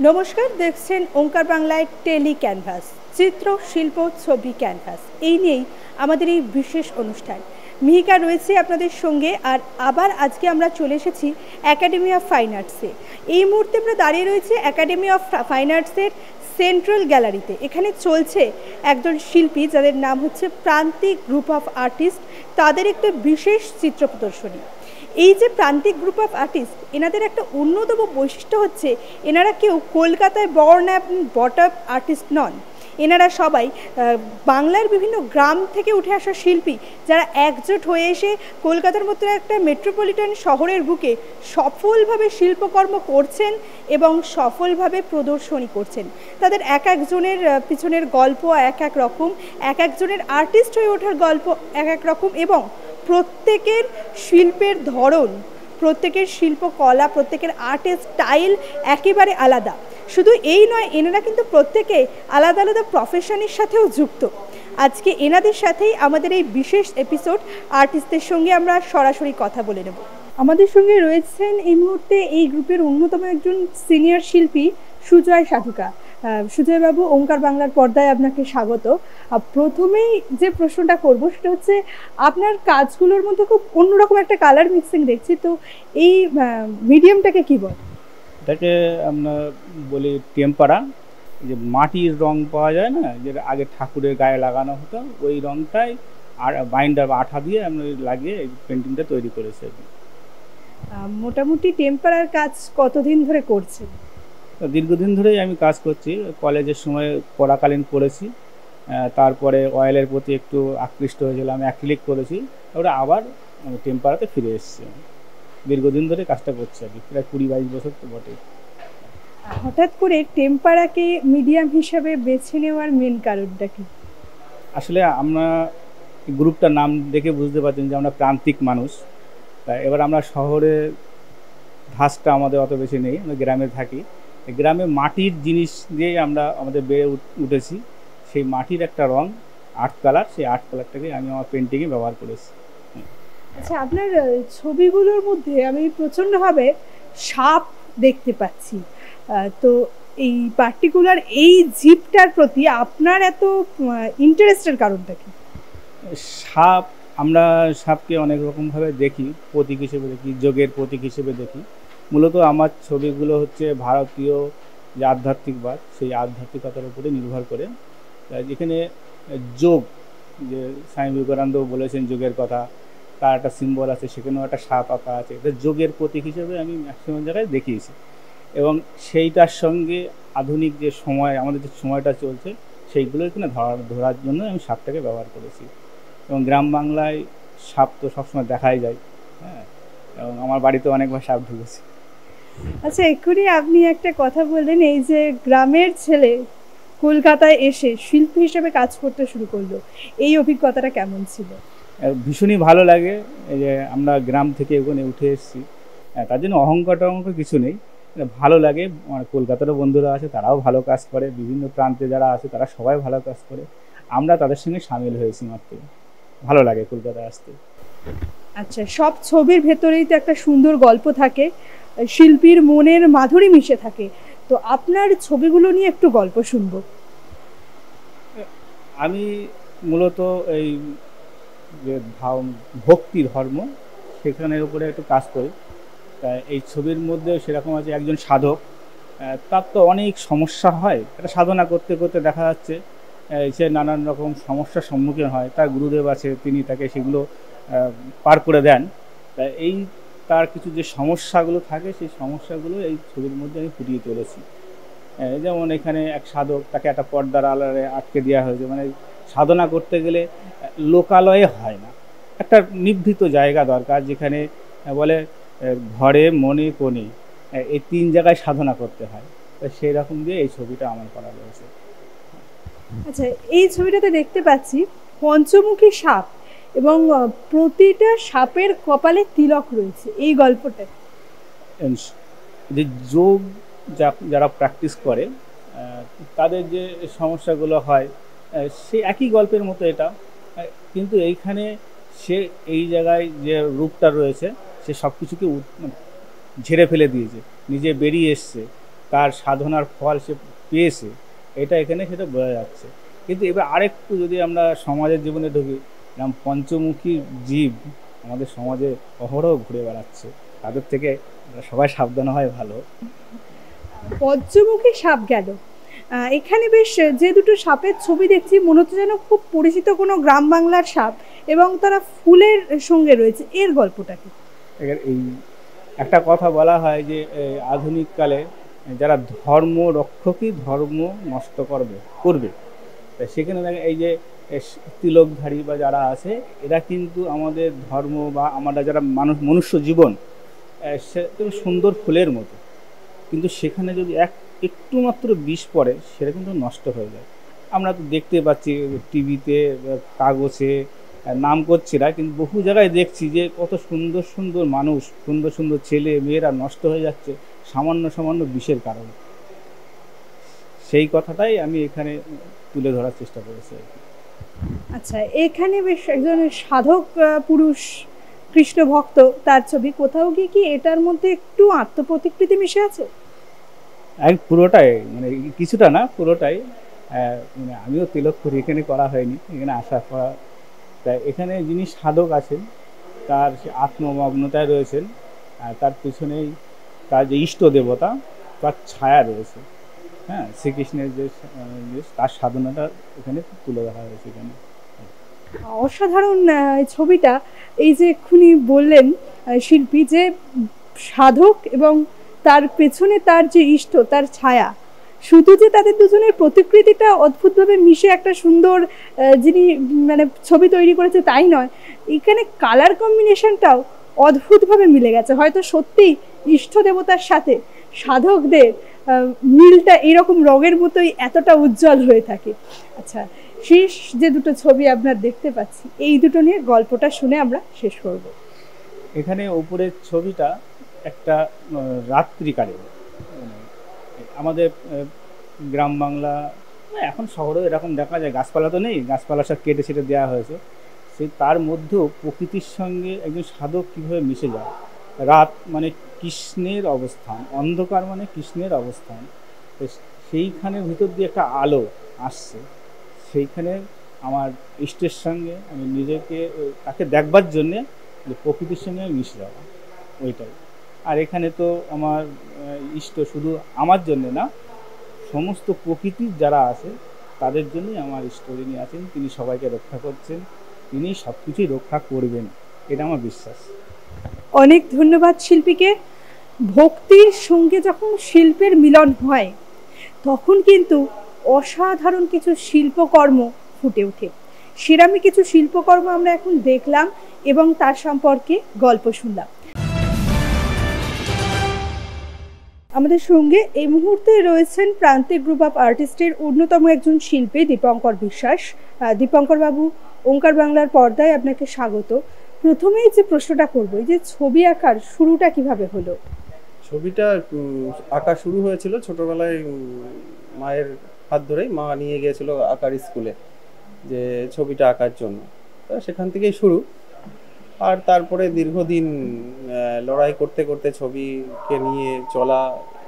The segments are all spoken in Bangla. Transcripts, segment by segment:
নমস্কার, দেখছেন ওঙ্কার বাংলায় টেলি ক্যানভাস, চিত্র শিল্প ছবি ক্যানভাস। এই নিয়েই আমাদের এই বিশেষ অনুষ্ঠান। মিহিকা রয়েছে আপনাদের সঙ্গে, আর আবার আজকে আমরা চলে এসেছি একাডেমি অফ ফাইন আর্টসে। এই মুহূর্তে আমরা দাঁড়িয়ে রয়েছে একাডেমি অফ ফাইন আর্টসের সেন্ট্রাল গ্যালারিতে। এখানে চলছে একজন শিল্পী যাদের নাম হচ্ছে প্রান্তিক গ্রুপ অফ আর্টিস্ট, তাদের একটা বিশেষ চিত্র প্রদর্শনী। এই যে প্রান্তিক গ্রুপ অফ আর্টিস্ট, এনাদের একটা অন্যতম বৈশিষ্ট্য হচ্ছে এনারা কেউ কলকাতায় বর্ন বট আপ আর্টিস্ট নন। এনারা সবাই বাংলার বিভিন্ন গ্রাম থেকে উঠে আসা শিল্পী, যারা একজোট হয়ে এসে কলকাতার মতো একটা মেট্রোপলিটন শহরের বুকে সফলভাবে শিল্পকর্ম করছেন এবং সফলভাবে প্রদর্শনী করছেন। তাদের এক একজনের পিছনের গল্প এক এক রকম, এক একজনের আর্টিস্ট হয়ে ওঠার গল্প এক এক রকম, এবং প্রত্যেকের শিল্পের ধরন, প্রত্যেকের শিল্পকলা, প্রত্যেকের আর্টের স্টাইল একেবারে আলাদা। শুধু এই নয়, এনারা কিন্তু প্রত্যেকে আলাদা আলাদা প্রফেশনের সাথেও যুক্ত। আজকে এনাদের সাথেই আমাদের এই বিশেষ এপিসোড। আর্টিস্টদের সঙ্গে আমরা সরাসরি কথা বলে নেব। আমাদের সঙ্গে রয়েছেন এই মুহূর্তে এই গ্রুপের অন্যতম একজন সিনিয়র শিল্পী সুজয় সাধুকা। সুজয়বাবু, ওঙ্কার বাংলার পর্দায় আপনাকে স্বাগত। প্রথমেই যে প্রশ্নটা করব সেটা হচ্ছে, আপনার কাজগুলোর মধ্যে খুব অন্যরকম একটা কালার মিক্সিং দেখছি, তো এই মিডিয়ামটাকে কি বল? এটাকে আমরা বলি টেম্পারা। যে মাটির রং পাওয়া যায় না, যে আগে ঠাকুরের গায়ে লাগানো হতো, ওই রংটাই আর বাইন্ডার আঠা দিয়ে আমরা লাগিয়ে এই পেন্টিংটা তৈরি করেছি। মোটামুটি টেম্পারার কাজ কতদিন ধরে করছেন? দীর্ঘদিন ধরেই আমি কাজ করছি। কলেজের সময় পড়াকালীন করেছি, তারপরে অয়েলের প্রতি একটু আকৃষ্ট হয়েছিলাম, অ্যাক্রিলিক করেছি, ওটা আবার টেম্পারাতে ফিরে এসেছি। দীর্ঘদিন ধরে কাজটা করছি আর কি, প্রায় 20-22 বছর তো বটে। হঠাৎ করে টেম্পারাকে মিডিয়াম হিসাবে বেছে নেওয়ার মেন কারণটা কি? আসলে আমরা গ্রুপটার নাম দেখে বুঝতে পারছেন যে আমরা প্রান্তিক মানুষ। এবার আমরা শহরে ধাঁচটা আমাদের অত বেশি নেই, আমরা গ্রামে থাকি। গ্রামে মাটির জিনিস দিয়েই আমরা আমাদের বেড়ে উঠেছি। সেই মাটির একটা রং আর্ট কালার, সেই আর্ট কালারটাকে আমি আমার পেন্টিংয়ে ব্যবহার করেছি। আচ্ছা, আপনার ছবিগুলোর মধ্যে আমি প্রচণ্ডভাবে সাপ দেখতে পাচ্ছি, তো এই পার্টিকুলার এই জীবটার প্রতি আপনার এত ইন্টারেস্টের কারণটা কি? সাপ, আমরা সাপকে অনেক রকমভাবে দেখি, প্রতীক হিসেবে দেখি, যোগের প্রতীক হিসেবে দেখি। মূলত আমার ছবিগুলো হচ্ছে ভারতীয় যে আধ্যাত্মিকবাদ, সেই আধ্যাত্মিকতার উপরে নির্ভর করে। যেখানে যোগ, যে স্বামী বিবেকানন্দ বলেছেন যোগের কথা, তার একটা সিম্বল আছে, সেখানেও একটা সাপ আঁকা আছে। এটা যোগের প্রতীক হিসেবে আমি ম্যাক্সিমাম জায়গায় দেখিয়েছি, এবং সেইটার সঙ্গে আধুনিক যে সময়, আমাদের যে সময়টা চলছে, সেইগুলো এখানে ধরার জন্য আমি সাপটাকে ব্যবহার করেছি। এবং গ্রাম বাংলায় সাপ তো সবসময় দেখাই যায়, হ্যাঁ, এবং আমার বাড়িতে অনেকবার সাপ ঢুকেছে। আচ্ছা, এক্ষুনি আপনি একটা কথা বললেন, এই যে গ্রামের ছেলে কলকাতায় এসে শিল্পী হিসেবে কাজ করতে শুরু করলো, এই অভিজ্ঞতাটা কেমন ছিল? ভীষণই ভালো লাগে। এই যে আমরা গ্রাম থেকে ওখানে উঠে এসেছি, তার জন্য অহংকার টহংকার কিছু নেই, ভালো লাগে। আমার কলকাতারও বন্ধুরা আছে, তারাও ভালো কাজ করে, বিভিন্ন প্রান্তে যারা আছে তারা সবাই ভালো কাজ করে, আমরা তাদের সঙ্গে সামিল হয়েছি মাত্র। ভালো লাগে কলকাতায় আসতে। আচ্ছা, সব ছবির ভেতরেই তো একটা সুন্দর গল্প থাকে, শিল্পীর মনের মাধুরী মিশে থাকে, তো আপনার ছবিগুলো নিয়ে একটু গল্প শুনবো। আমি মূলত এই যে ভক্তি ধর্ম, সেখানের উপরে একটু কাজ করি। এই ছবির মধ্যে সেরকম আছে, একজন সাধক, তার তো অনেক সমস্যা হয়, এটা সাধনা করতে করতে দেখা যাচ্ছে সে নানান রকম সমস্যার সম্মুখীন হয়। তার গুরুদেব আছে, তিনি তাকে সেগুলো পার করে দেন। এই তার কিছু যে সমস্যাগুলো থাকে, সেই সমস্যাগুলো এই ছবির মধ্যে আমি ফুটিয়ে তুলেছি। যেমন এখানে এক সাধক, তাকে একটা পর্দার আড়ালে আটকে দেওয়া হয়েছে, মানে সাধনা করতে গেলে লোকালয়ে হয় না, একটা নিভৃত জায়গা দরকার, যেখানে বলে ঘরে মনে কোণে, এই 3 জায়গায় সাধনা করতে হয়। সেই রকম দিয়ে এই ছবিটা আমার করা রয়েছে। আচ্ছা, এই ছবিটাতে দেখতে পাচ্ছি পঞ্চমুখী সাপ, এবং প্রতিটা সাপের কপালে তিলক রয়েছে, এই গল্পটা যে যোগ যারা প্র্যাকটিস করে তাদের যে সমস্যাগুলো হয়, সে একই গল্পের মতো এটা, কিন্তু এইখানে সে এই জায়গায় যে রূপটা রয়েছে, সে সব কিছুকে ঝেড়ে ফেলে দিয়েছে, নিজে বেরিয়ে এসছে, তার সাধনার ফল সে পেয়েছে, এটা এখানে সেটা বোঝা যাচ্ছে। কিন্তু এবার আরেকটু যদি আমরা সমাজের জীবনে ঢুকি, এরকম পঞ্চমুখী জীব আমাদের সমাজে অহরহ ঘুরে বেড়াচ্ছে, তাদের থেকে সবাই সাবধান হয় ভালো। পঞ্চমুখী সাপ গেল, এখানে বেশ যে দুটো সাপের ছবি দেখছি মনে হচ্ছে যেন খুব পরিচিত কোনো গ্রাম বাংলার সাপ, এবং তারা ফুলের সঙ্গে রয়েছে, এর গল্পটা কি? এই একটা কথা বলা হয় যে আধুনিককালে যারা ধর্ম রক্ষকই ধর্ম নষ্ট করবে, তা সেখানে দেখেন এই যে তিলকধারী বা যারা আছে, এরা কিন্তু আমাদের ধর্ম বা আমরা যারা মনুষ্য জীবন সে সুন্দর ফুলের মতো, কিন্তু সেখানে যদি একটু মাত্র বিষ পড়ে সেটা কিন্তু নষ্ট হয়ে যায়। আমরা তো দেখতে পাচ্ছি টিভিতে, কাগজে, নাম করছি না, কিন্তু বহু জায়গায় দেখছি যে কত সুন্দর সুন্দর মানুষ, সুন্দর সুন্দর ছেলে মেয়েরা নষ্ট হয়ে যাচ্ছে সামান্য সামান্য বিষের কারণে। সেই কথাটাই আমি এখানে তুলে ধরার চেষ্টা করেছি। আচ্ছা, এখানে বেশ একজন সাধক পুরুষ কৃষ্ণ ভক্ত, তার ছবি, কোথাও গিয়ে কি এটার মধ্যে একটু আত্মপ্রতিকৃতি মিশে আছে? পুরোটাই, মানে কিছুটা না, পুরোটাই। মানে আমিও তিলক করি, এখানে করা হয়নি, এখানে আসার পর। তাই এখানে যিনি সাধক আছেন তার সে আত্মমগ্নতায় রয়েছেন, আর তার পিছনেই তার যে ইষ্ট দেবতা তার ছায়া রয়েছে। হ্যাঁ, শ্রীকৃষ্ণের যে তার সাধনাটা এখানে তুলে ধরা হয়েছে এখানে। অসাধারণ এই ছবিটা। এই যে এক্ষুনি বললেন শিল্পী যে সাধক এবং তার পেছনে তার যে ইষ্ট, তার ছায়া, শুধু যে তাদের দুজনের প্রতিকৃতিটা অদ্ভুতভাবে মিশে একটা সুন্দর যিনি মানে ছবি তৈরি করেছে তাই নয়, এখানে কালার কম্বিনেশনটাও অদ্ভুতভাবে মিলে গেছে। হয়তো সত্যি ইষ্ট দেবতার সাথে সাধকদের মিলটা এরকম রঙের মতোই এতটা উজ্জ্বল হয়ে থাকে। আচ্ছা, শেষ যে দুটো ছবি আপনার দেখতে পাচ্ছি, এই দুটো নিয়ে গল্পটা শুনে আমরা শেষ করব। এখানে উপরের ছবিটা একটা রাত্রিকালে, আমাদের গ্রাম বাংলা, এখন শহরেও এরকম দেখা যায়, গাছপালা তো নেই, গাছপালা সব কেটে ছেটে দেওয়া হয়েছে, সেই তার মধ্যেও প্রকৃতির সঙ্গে একজন সাধক কীভাবে মিশে যায়। রাত মানে কৃষ্ণের অবস্থান, অন্ধকার মানে কৃষ্ণের অবস্থান, সেইখানের ভিতর দিয়ে একটা আলো আসছে, সেইখানে আমার ইষ্টের সঙ্গে আমি নিজেকে তাকে দেখবার জন্যে প্রকৃতির সঙ্গে মিশে যাওয়া, ওইটাই। আর এখানে তো আমার ইষ্ট শুধু আমার জন্য না, সমস্ত প্রকৃতির যারা আছে তাদের জন্যই আমার ইষ্ট, যিনি আছেন তিনি সবাইকে রক্ষা করছেন, তিনি সব কিছুই রক্ষা করবেন, এটা আমার বিশ্বাস। অনেক ধন্যবাদ শিল্পীকে। ভক্তির সঙ্গে যখন শিল্পের মিলন হয় তখন কিন্তু অসাধারণ কিছু শিল্পকর্ম ফুটে ওঠে। সেরামি কিছু শিল্পকর্ম আমরা এখন দেখলাম এবং তার সম্পর্কে গল্প শুনলাম। আমাদের সঙ্গে এই মুহূর্তে রয়েছেন প্রান্তিক গ্রুপ অফ আর্টিস্টের অন্যতম একজন শিল্পী দীপঙ্কর বিশ্বাস। দীপঙ্কর বাবু, ওঙ্কার বাংলার পর্দায় আপনাকে স্বাগত। প্রথমেই যে প্রশ্নটা করবো, যে ছবি আঁকার শুরুটা কিভাবে হলো? ছবিটা আঁকা শুরু হয়েছিল ছোটবেলায়, মায়ের হাত ধরেই মা নিয়ে গিয়েছিল আঁকার স্কুলে, যে ছবিটা আঁকার জন্য, সেখান থেকেই শুরু। আর তারপরে দীর্ঘদিন লড়াই করতে করতে ছবিকে নিয়ে চলা,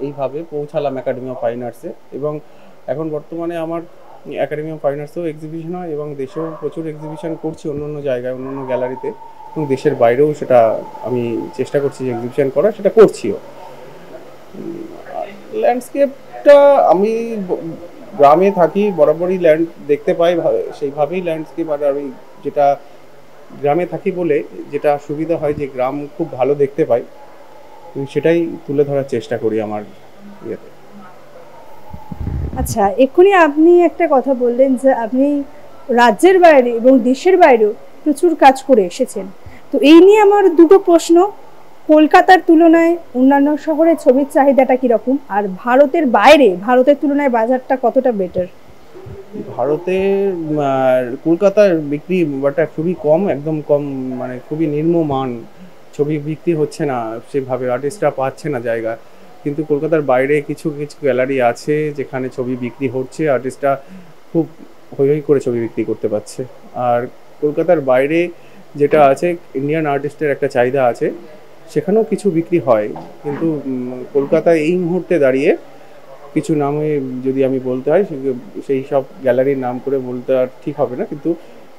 এইভাবে পৌঁছালাম একাডেমি অফ ফাইন আর্টসে। এবং এখন বর্তমানে আমার একাডেমি অফ ফাইন আর্টসেও এক্সিবিশন হয়, এবং দেশেও প্রচুর এক্সিবিশন করছি, অন্য অন্য জায়গায়, অন্য অন্য গ্যালারিতে, এবং দেশের বাইরেও সেটা আমি চেষ্টা করছি যে এক্সিবিশন করা, সেটা করছিও। ল্যান্ডস্কেপটা আমি গ্রামে থাকি, বরাবরই ল্যান্ড দেখতে পাই, সেইভাবেই ল্যান্ডস্কেপ। আর আমি যেটা গ্রামে থাকি বলে যেটা সুবিধা হয়, যে গ্রাম খুব ভালো দেখতে পাই, সেটাই তুলে ধরার চেষ্টা করি আমার ইয়েতে। আচ্ছা, এক্ষুনি আপনি একটা কথা বললেন যে আপনি রাজ্যের বাইরে এবং দেশের বাইরেও প্রচুর কাজ করে এসেছেন। তো এই নিয়ে আমার দুটো প্রশ্ন। কলকাতার তুলনায় অন্যান্য শহরে ছবির চাহিদাটা কীরকম, আর ভারতের বাইরে ভারতের তুলনায় বাজারটা কতটা বেটার? ভারতে কলকাতার বিক্রি বাটা খুবই কম, একদম কম, মানে খুবই নিম্নমান, ছবি বিক্রি হচ্ছে না সেভাবে, আর্টিস্টরা পাচ্ছে না জায়গা। কিন্তু কলকাতার বাইরে কিছু কিছু গ্যালারি আছে যেখানে ছবি বিক্রি হচ্ছে, আর্টিস্টরা খুব হই হই করে ছবি বিক্রি করতে পারছে। আর কলকাতার বাইরে যেটা আছে, ইন্ডিয়ান আর্টিস্টের একটা চাহিদা আছে, সেখানেও কিছু বিক্রি হয়। কিন্তু কলকাতায় এই মুহূর্তে দাঁড়িয়ে কিছু নামে যদি আমি বলতে হয়, সেই সব গ্যালারির নাম করে বলতে আর ঠিক হবে না, কিন্তু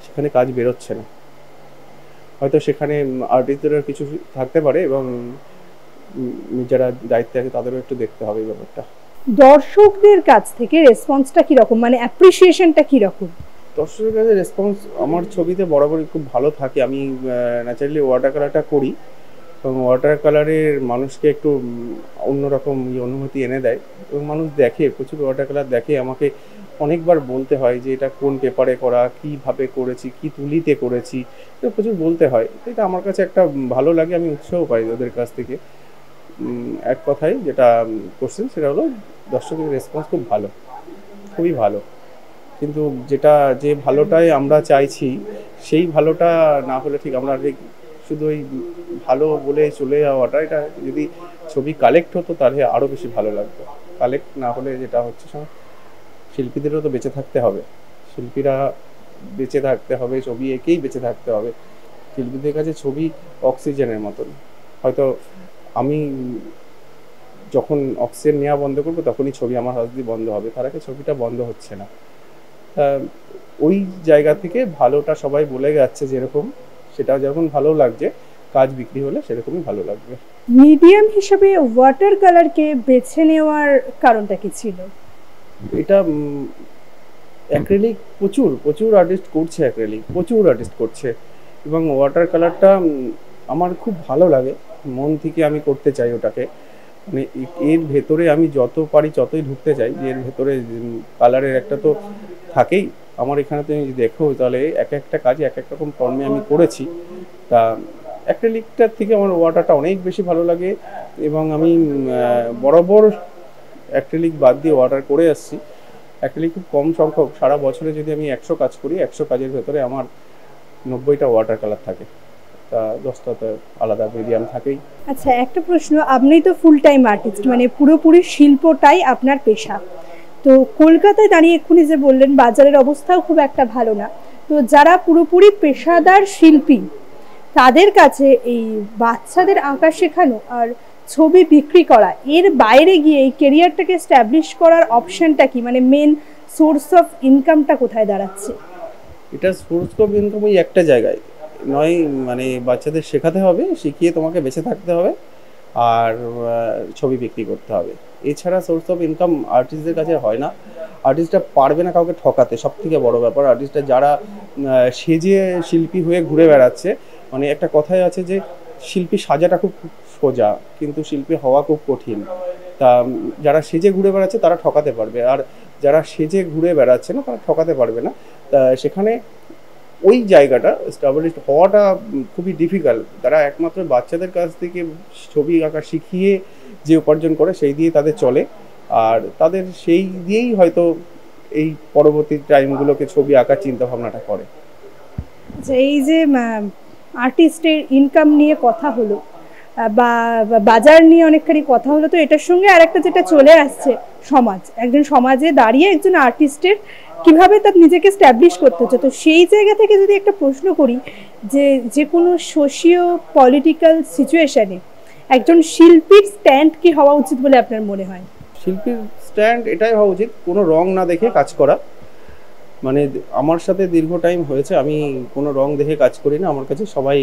সেখানে কাজ বেরোচ্ছে না। হয়তো সেখানে আর্টিস্টদের কিছু থাকতে পারে, এবং যারা দায়িত্বে আছে তাদেরও একটু দেখতে হবে এই ব্যাপারটা। দর্শকদের কাছ থেকে রেসপন্সটা কিরকম, মানে অ্যাপ্রিসিয়েশনটা কিরকম? দর্শকের কাছে রেসপন্স আমার ছবিতে বরাবরই খুব ভালো থাকে। আমি ন্যাচারালি ওয়াটার কালারটা করি, এবং ওয়াটার কালারের মানুষকে একটু অন্যরকম অনুভূতি এনে দেয়, এবং মানুষ দেখে, প্রচুর ওয়াটার কালার দেখে। আমাকে অনেকবার বলতে হয় যে এটা কোন পেপারে করা, কীভাবে করেছি, কী তুলিতে করেছি, এটা প্রচুর বলতে হয়। এটা আমার কাছে একটা ভালো লাগে, আমি উৎসাহ পাই ওদের কাছ থেকে। এক কথায় যেটা কোশ্চেন, সেটা হলো দর্শকের রেসপন্স খুব ভালো, খুবই ভালো। কিন্তু যে ভালোটাই আমরা চাইছি, সেই ভালোটা না হলে ঠিক আমরা ঠিক শুধু ওই ভালো বলে চলে যাওয়াটা, এটা যদি ছবি কালেক্ট হতো তাহলে আরও বেশি ভালো লাগতো। কালেক্ট না হলে যেটা হচ্ছে, শিল্পীদেরও তো বেঁচে থাকতে হবে, শিল্পীরা বেঁচে থাকতে হবে, ছবি এঁকেই বেঁচে থাকতে হবে। শিল্পীদের কাছে ছবি অক্সিজেনের মতন। হয়তো আমি যখন অক্সিজেন নেওয়া বন্ধ করবো, তখনই ছবি আমার হাত দিয়ে বন্ধ হবে, তার আগে ছবিটা বন্ধ হচ্ছে না। ওই জায়গা থেকে ভালোটা সবাই বলে যাচ্ছে যেরকম, সেটা যখন ভালো লাগছে, কাজ বিক্রি হলে সেরকমই ভালো লাগবে। মিডিয়াম হিসেবে ওয়াটার কালারকে বেছে নেওয়ার কারণটা কি ছিল? এটা অ্যাক্রিলিক প্রচুর আর্টিস্ট করছে, প্রচুর আর্টিস্ট করছে, এবং ওয়াটার কালারটা আমার খুব ভালো লাগে, মন থেকে আমি করতে চাই ওটাকে। মানে এর ভেতরে আমি যত পারি ততই ঢুকতে চাই, যে এর ভেতরে কালারের একটা তো থাকেই। আমার এখানে তুমি যদি দেখো, তাহলে এক একটা কাজে এক এক রকম ফর্মে আমি করেছি। তা অ্যাক্রিলিকটার থেকে আমার ওয়াটারটা অনেক বেশি ভালো লাগে, এবং আমি বরাবর অ্যাক্রিলিক বাদ দিয়ে ওয়াটার করে আসছি। অ্যাক্রিলিক খুব কম সংখ্যক, সারা বছরে যদি আমি 100 কাজ করি, 100 কাজের ভেতরে আমার 90টা ওয়াটার কালার থাকে, তা 10টাতে আলাদা মিডিয়াম থাকেই। আচ্ছা, একটা প্রশ্ন, আপনি তো ফুল টাইম আর্টিস্ট, মানে পুরোপুরি শিল্পটাই আপনার পেশা। তো কলকাতায় দাঁড়িয়ে এক্ষুনি যে বললেন বাজারের অবস্থাও খুব একটা ভালো না, তো যারা পুরোপুরি পেশাদার শিল্পী, তাদের কাছে এই বাচ্চাদের আঁকা শেখানো আর ছবি বিক্রি করা, এর বাইরে গিয়ে এই কেরিয়ারটাকে স্ট্যাবলিশ করার অপশনটা কি, মানে মেন সোর্স অফ ইনকামটা কোথায় দাঁড়াচ্ছে? এটা সোর্স অফ ইনকাম ওই একটা জায়গায় নয়, মানে বাচ্চাদের শেখাতে হবে, শিখিয়ে তোমাকে বেঁচে থাকতে হবে, আর ছবি বিক্রি করতে হবে। এছাড়া সোর্স অফ ইনকাম আর্টিস্টদের কাছে হয় না। আর্টিস্টরা পারবে না কাউকে ঠকাতে, সব থেকে বড়ো ব্যাপার। আর্টিস্টরা যারা সেজে শিল্পী হয়ে ঘুরে বেড়াচ্ছে, মানে একটা কথাই আছে যে শিল্পী সাজাটা খুব সোজা, কিন্তু শিল্পী হওয়া খুব কঠিন। তা যারা সেজে ঘুরে বেড়াচ্ছে তারা ঠকাতে পারবে, আর যারা সেজে ঘুরে বেড়াচ্ছে না তারা ঠকাতে পারবে না। তা সেখানে ওই জায়গাটা এস্টাবলিশড হওয়াটা খুবই ডিফিকাল্ট। তারা একমাত্র বাচ্চাদের কাছ থেকে ছবি আঁকা শিখিয়ে যে উপার্জন করে, সেই দিয়ে তাদের চলে, আর তাদের সেই দিয়েই হয়তো এই পরবর্তী টাইমগুলোকে ছবি আঁকার চিন্তা ভাবনাটা করে। আচ্ছা, এই যে আর্টিস্টের ইনকাম নিয়ে কথা হলো, বা বাজার নিয়ে অনেকখানি কথা হলো, তো এটার সঙ্গে আর একটা যেটা চলে আসছে, সমাজ। একজন সমাজে দাঁড়িয়ে একজন আর্টিস্টের কিভাবে তার নিজেকে স্ট্যাবলিশ করতে হচ্ছে। তো সেই জায়গা থেকে যদি একটা প্রশ্ন করি, যে কোনো সোশিও পলিটিক্যাল সিচুয়েশনে একজন শিল্পীর স্ট্যান্ড কি হওয়া উচিত বলে আপনার মনে হয়? শিল্পীর স্ট্যান্ড এটাই হওয়া উচিত, কোনো রং না দেখে কাজ করা। মানে আমার সাথে দীর্ঘ টাইম হয়েছে, আমি কোনো রং দেখে কাজ করি না। আমার কাছে সবাই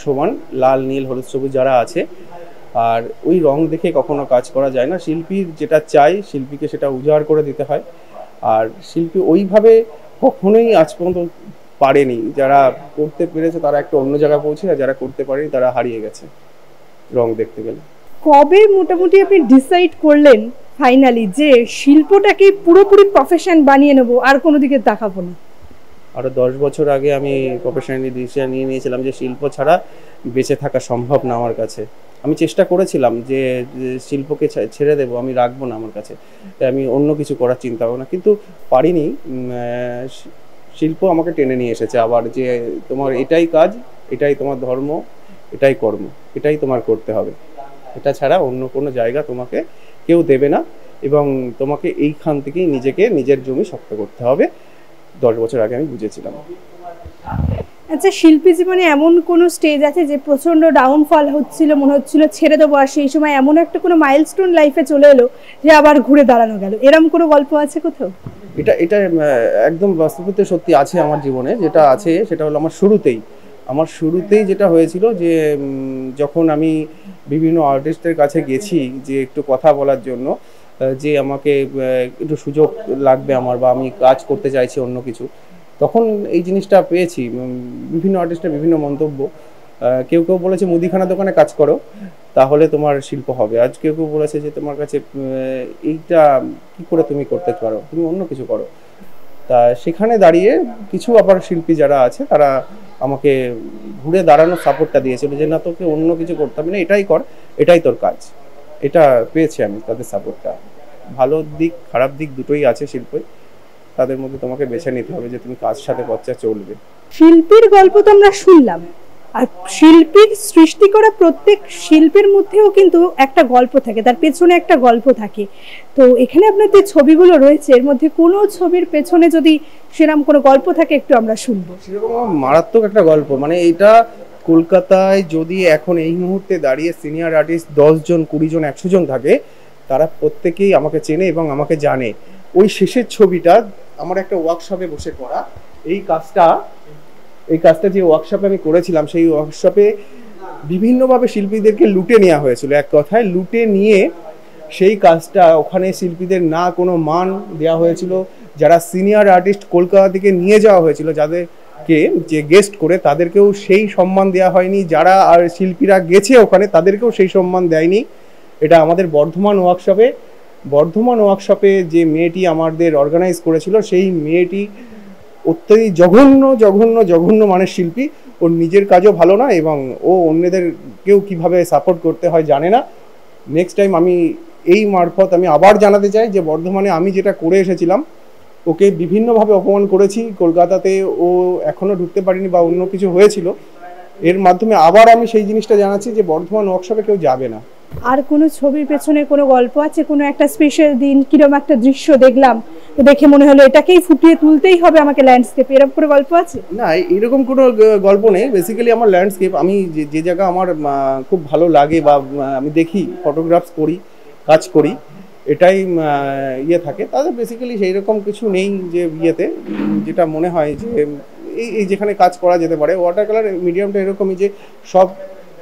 সমান, লাল নীল হলুদ সবুজ যারা আছে, আর ওই রং দেখে কখনো কাজ করা যায় না। শিল্পীর যেটা চাই, শিল্পীকে সেটা উজাড় করে দিতে হয়, আর শিল্পী ওইভাবে কখনোই আজ পর্যন্ত পারেনি। যারা করতে পেরেছে তারা একটা অন্য জায়গায় পৌঁছে, আর যারা করতে পারেনি তারা হারিয়ে গেছে রং দেখতে গেলে। কবে মোটামুটি আপনি ডিসাইড করলেন ফাইনালি যে শিল্পটাকে পুরোপুরি প্রফেশন বানিয়ে নেবো, আর কোনো দিকে তাকাবো না? আরও 10 বছর আগে আমি প্রফেশনালি ডিসিশন নিয়ে নিয়েছিলাম যে শিল্প ছাড়া বেঁচে থাকা সম্ভব না আমার কাছে। আমি চেষ্টা করেছিলাম যে শিল্পকে ছেড়ে দেবো, আমি রাখবো না আমার কাছে, আমি অন্য কিছু করার চিন্তা ভাবনা, কিন্তু পারিনি। শিল্প আমাকে টেনে নিয়ে এসেছে আবার, যে তোমার এটাই কাজ, এটাই তোমার ধর্ম, এটাই কর্ম, এটাই তোমার করতে হবে, এটা ছাড়া অন্য কোনো জায়গা তোমাকে কেউ দেবে না, এবং তোমাকে এইখান থেকেই নিজেকে নিজের জমি শক্ত করতে হবে। 10 বছর আগে আমি বুঝেছিলাম। আচ্ছা, শিল্পী জীবনে এমন কোনো স্টেজ আছে যে প্রচন্ড ডাউনফল হচ্ছিল, মনে হচ্ছিল ছেড়ে দেবো, আর সেই সময় এমন একটা কোনো মাইলস্টোন লাইফে চলে এলো যে আবার ঘুরে দাঁড়ানো গেল, এরকম কোনো গল্প আছে কোথাও? এটা এটা একদম বাস্তবতে সত্যি আছে আমার জীবনে। যেটা আছে সেটা হলো আমার শুরুতেই যেটা হয়েছিল যে যখন আমি বিভিন্ন আর্টিস্টের কাছে গেছি যে একটু কথা বলার জন্য, যে আমাকে একটু সুযোগ লাগবে আমার, বা আমি কাজ করতে চাইছি অন্য কিছু, তখন এই জিনিসটা পেয়েছি। বিভিন্ন আর্টিস্টের বিভিন্ন মন্তব্য। কেউ কেউ বলেছে মুদিখানা দোকানে কাজ করো তাহলে তোমার শিল্প হবে। আজ কেউ কেউ বলেছে যে তোমার কাছে এইটা কি করে তুমি করতে পারো, তুমি অন্য কিছু করো। তা সেখানে দাঁড়িয়ে কিছু আবার শিল্পী যারা আছে তারা আমাকে ঘুরে দাঁড়ানোর সাপোর্টটা দিয়েছিল যে না, তোকে অন্য কিছু করতে হবে না, এটাই কর, এটাই তোর কাজ। এটা পেয়েছি আমি তাদের সাপোর্টটা। ভালো দিক খারাপ দিক দুটোই আছে শিল্পে, তাদের মধ্যে তোমাকে বেছে নিতে হবে যে তুমি কাজ সাথে পথটা চলবে। শিল্পীর গল্প তো আমরা শুনলাম, আর শিল্পীর সৃষ্টি করা প্রত্যেক শিল্পের মধ্যেও কিন্তু একটা গল্প থাকে, তার পেছনে একটা গল্প থাকে। তো এখানে আপনার যে ছবিগুলো রয়েছে এর মধ্যে কোনো ছবির পেছনে যদি সেরকম কোনো গল্প থাকে একটু আমরা শুনবো। সেরকম মারাত্মক একটা গল্প, মানে এটা কলকাতায় যদি এখন এই মুহূর্তে দাঁড়িয়ে সিনিয়র আর্টিস্ট 10 জন 20 জন 100 জন থাকে, তারা প্রত্যেকেই আমাকে চেনে এবং আমাকে জানে। ওই শেষের ছবিটা আমার একটা ওয়ার্কশপে বসে করা। এই কাজটা যে ওয়ার্কশপে আমি করেছিলাম, সেই ওয়ার্কশপে বিভিন্নভাবে শিল্পীদেরকে লুটে নেওয়া হয়েছিল। এক কথায় লুটে নিয়ে সেই কাজটা ওখানে শিল্পীদের না কোনো মান দেওয়া হয়েছিল। যারা সিনিয়র আর্টিস্ট কলকাতা থেকে নিয়ে যাওয়া হয়েছিল, যাদেরকে যে গেস্ট করে, তাদেরকেও সেই সম্মান দেওয়া হয়নি। যারা আর শিল্পীরা গেছে ওখানে তাদেরকেও সেই সম্মান দেয়নি। এটা আমাদের বর্ধমান ওয়ার্কশপে যে মেয়েটি আমাদের অর্গানাইজ করেছিল, সেই মেয়েটি অত্যধিক জঘন্য মানের শিল্পী। ওর নিজের কাজও ভালো না এবং ও অন্যদেরকেও কিভাবে সাপোর্ট করতে হয় জানে না। নেক্সট টাইম আমি এই মারফত আমি আবার জানাতে চাই যে বর্ধমানে আমি যেটা করে এসেছিলাম, ওকে বিভিন্নভাবে অপমান করেছি। কলকাতাতে ও এখনও ঢুকতে পারিনি বা অন্য কিছু হয়েছিল, এর মাধ্যমে আবার আমি সেই জিনিসটা জানাচ্ছি যে বর্ধমান ওয়ার্কশপে কেউ যাবে না। আর কোনো ছবির পেছনে কোনো গল্প আছে? কোনো একটা স্পেশাল দিন কিরকম একটা দৃশ্য দেখলাম, তো দেখে মনে হলো এটাকেই ফুটিয়ে তুলতেই হবে আমাকে ল্যান্ডস্কেপ, এরকম কোনো গল্প আছে? না, এরকম কোনো গল্প নেই। বেসিক্যালি আমার ল্যান্ডস্কেপ, আমি যে জায়গা আমার খুব ভালো লাগে বা আমি দেখি, ফটোগ্রাফস করি, কাজ করি, এটাই থাকে। তাদের বেসিক্যালি সেই রকম কিছু নেই যে যেটা মনে হয় যে এই যেখানে কাজ করা যেতে পারে। ওয়াটার কালার মিডিয়ামটা এরকমই যে সব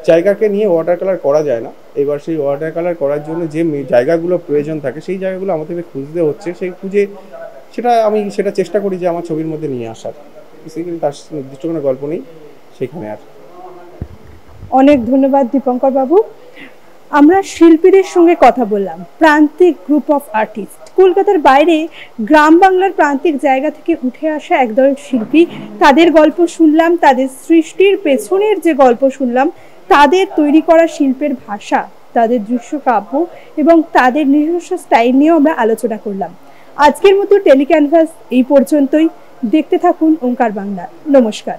জায়গাকে নিয়ে ওয়াটার কালার করা যায় না। এবার সেই ওয়াটার কালার করার জন্য যে জায়গাগুলো প্রয়োজন থাকে, সেই জায়গাগুলো আমাদের খুঁজতে হচ্ছে। সেই খুঁজে আমি চেষ্টা করি যে আমার ছবির মধ্যে নিয়ে আসার। বেসিক্যালি তার নির্দিষ্ট কোনো গল্প নেই সেখানে। আর অনেক ধন্যবাদ দীপঙ্কর বাবু। আমরা শিল্পীদের সঙ্গে কথা বললাম, প্রান্তিক গ্রুপ অফ আর্টিস্ট, কলকাতার বাইরে গ্রাম বাংলার প্রান্তিক জায়গা থেকে উঠে আসা একদল শিল্পী। তাদের গল্প শুনলাম, তাদের সৃষ্টির পেছনের যে গল্প শুনলাম, তাদের তৈরি করা শিল্পের ভাষা, তাদের দৃশ্যকাব্য এবং তাদের নিজস্ব স্টাইল নিয়েও আমরা আলোচনা করলাম। আজকের মতো টেলিক্যানভাস এই পর্যন্তই। দেখতে থাকুন ওঙ্কার বাংলা। নমস্কার।